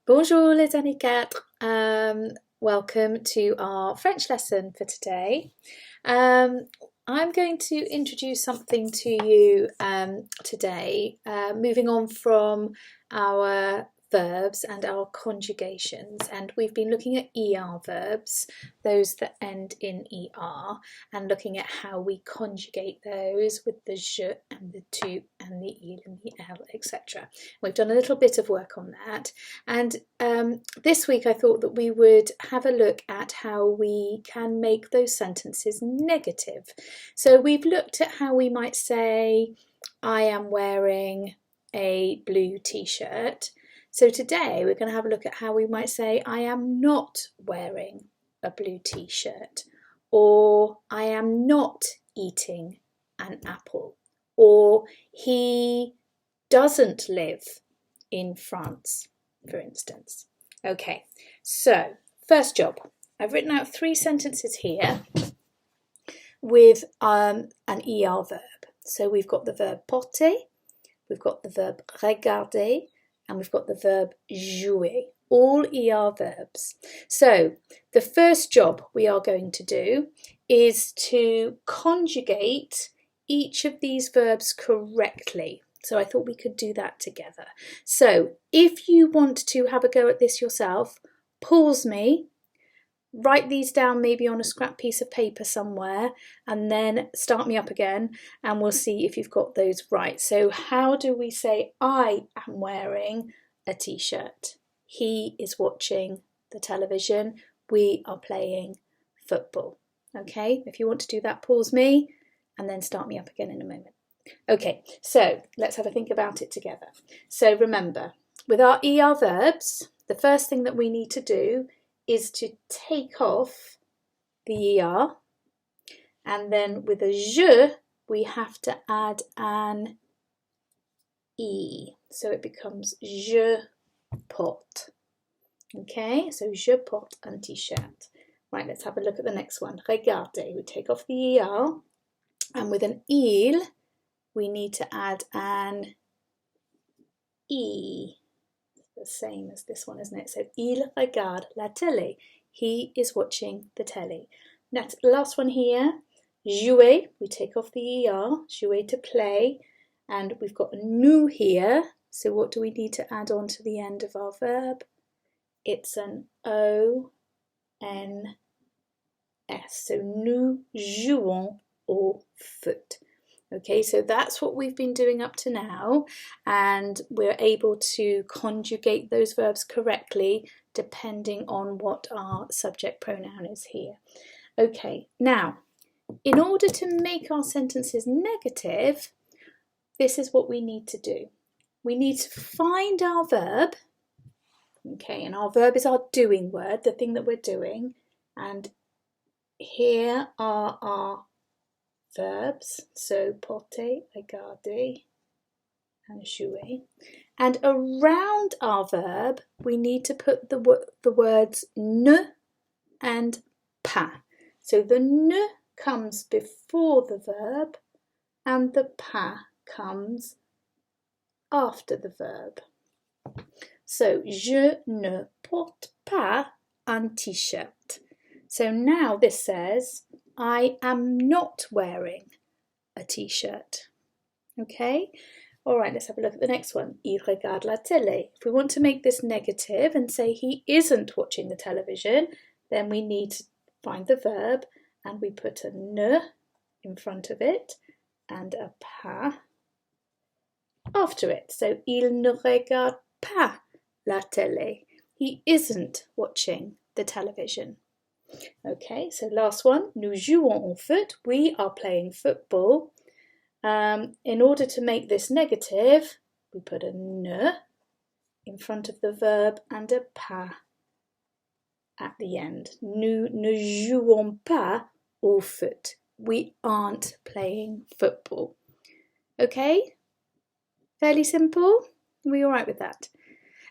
Bonjour les années 4. Welcome to our French lesson for today. I'm going to introduce something to you today, moving on from our verbs and our conjugations, and we've been looking at ER verbs, those that end in ER, and looking at how we conjugate those with the je and the tu and the il and the l, etc. We've done a little bit of work on that, and this week I thought that we would have a look at how we can make those sentences negative. So we've looked at how we might say, I am wearing a blue t-shirt. So today we're going to have a look at how we might say, I am not wearing a blue t-shirt, or I am not eating an apple, or he doesn't live in France, for instance. Okay, so first job. I've written out 3 sentences here with an ER verb. So we've got the verb porter, we've got the verb regarder, and we've got the verb jouer, all ER verbs. So the first job we are going to do is to conjugate each of these verbs correctly. So I thought we could do that together. So if you want to have a go at this yourself, pause me, write these down maybe on a scrap piece of paper somewhere, and then start me up again and we'll see if you've got those right. So how do we say I am wearing a t-shirt? He is watching the television. We are playing football. Okay, if you want to do that, pause me and then start me up again in a moment. Okay, so let's have a think about it together. So remember, with our ER verbs, the first thing that we need to do is to take off the ER, and then with a je we have to add an E, so it becomes je porte. Okay, so je porte un t-shirt. Right, let's have a look at the next one. Regardez, we take off the ER, and with an il we need to add an E. The same as this one, isn't it? So il regarde la télé. He is watching the telly. Next, last one here, jouer. We take off the er, jouer to play, and we've got a nous here. So what do we need to add on to the end of our verb? It's an O-N-S. So nous jouons au foot. Okay, so that's what we've been doing up to now, and we're able to conjugate those verbs correctly depending on what our subject pronoun is here. Okay, now, in order to make our sentences negative, this is what we need to do. We need to find our verb, okay, and our verb is our doing word, the thing that we're doing, and here are our verbs, so porter, regarder, and jouer. And around our verb, we need to put the words ne and pas. So the ne comes before the verb, and the pas comes after the verb. So, je ne porte pas un t-shirt. So now this says, I am not wearing a t-shirt. Okay? All right, let's have a look at the next one. Il regarde la télé. If we want to make this negative and say he isn't watching the television, then we need to find the verb and we put a ne in front of it and a pas after it. So, il ne regarde pas la télé. He isn't watching the television. Okay, so last one, nous jouons au foot. We are playing football. In order to make this negative, we put a ne in front of the verb and a pas at the end. Nous ne jouons pas au foot. We aren't playing football. Okay, fairly simple. Are we all right with that?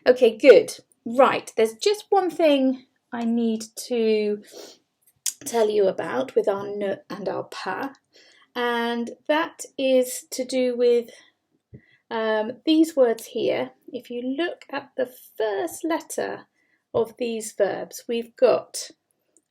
Okay, good. Right, there's just one thing I need to tell you about with our ne and our pas, and that is to do with these words here, if you look at the first letter of these verbs, we've got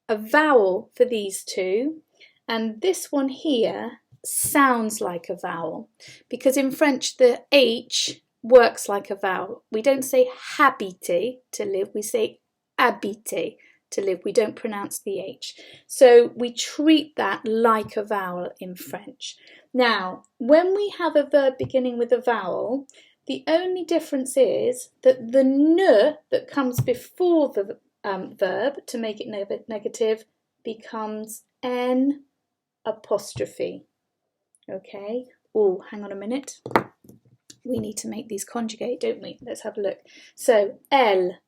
a vowel for these two, and this one here sounds like a vowel because in French the H works like a vowel. We don't say habiter, to live, we say habiter, to live. We don't pronounce the H. So we treat that like a vowel in French. Now, when we have a verb beginning with a vowel, the only difference is that the ne that comes before the verb to make it negative becomes N apostrophe. Okay. Oh, hang on a minute. We need to make these conjugate, don't we? Let's have a look. So, elle,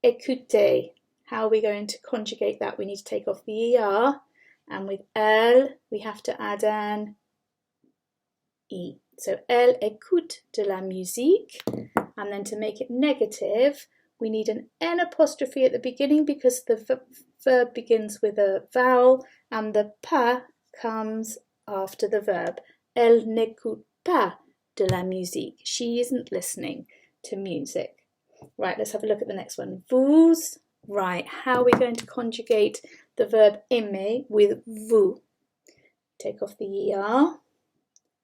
écoutez. How are we going to conjugate that? We need to take off the ER, and with elle, we have to add an E. So, elle écoute de la musique, and then to make it negative, we need an N apostrophe at the beginning because the verb begins with a vowel, and the pas comes after the verb. Elle n'écoute pas de la musique. She isn't listening to music. Right, let's have a look at the next one. Vous. Right, how are we going to conjugate the verb aimer with vous? Take off the ER,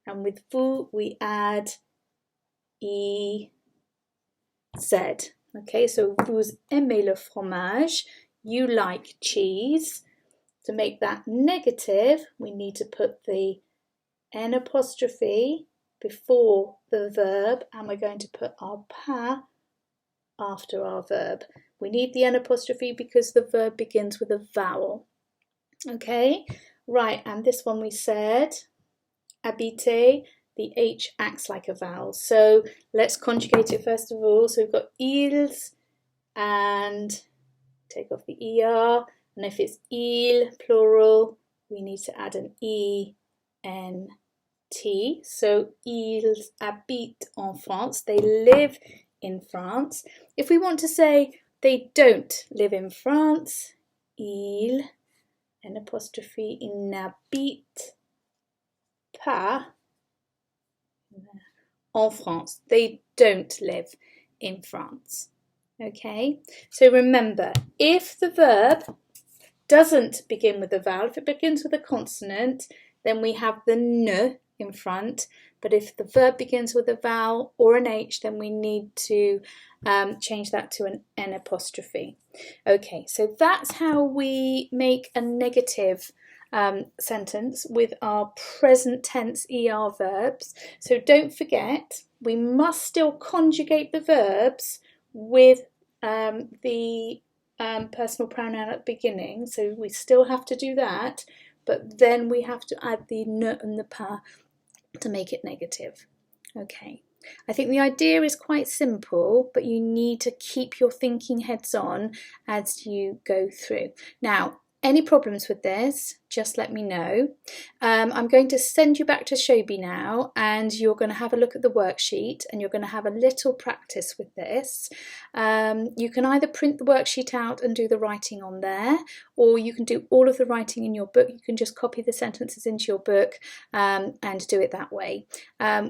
and with vous we add EZ. Okay, so vous aimez le fromage, you like cheese. To make that negative, we need to put the N apostrophe before the verb, and we're going to put our pas after our verb. We need the N apostrophe because the verb begins with a vowel. Okay, right, and this one we said, habiter, the H acts like a vowel. So let's conjugate it first of all. So we've got ils, and take off the ER, and if it's il, plural, we need to add an ENT. So ils habitent en France, they live in France. If we want to say they don't live in France, ils, N apostrophe, ils n'habitent pas en France. They don't live in France. Okay, so remember, if the verb doesn't begin with a vowel, if it begins with a consonant, then we have the n in front. But if the verb begins with a vowel or an H, then we need to change that to an N apostrophe. Okay, so that's how we make a negative sentence with our present tense ER verbs. So don't forget, we must still conjugate the verbs with the personal pronoun at the beginning. So we still have to do that, but then we have to add the n and the pas to make it negative. Okay, I think the idea is quite simple, but you need to keep your thinking heads on as you go through. Now, any problems with this, just let me know. I'm going to send you back to Shobi now, and you're going to have a look at the worksheet and you're going to have a little practice with this. You can either print the worksheet out and do the writing on there, or you can do all of the writing in your book. You can just copy the sentences into your book and do it that way.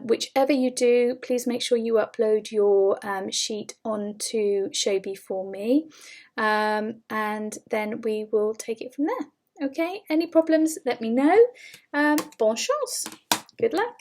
Whichever you do, please make sure you upload your sheet onto Shobi for me, and then we will take it from there. Okay, any problems, let me know. Bonne chance. Good luck.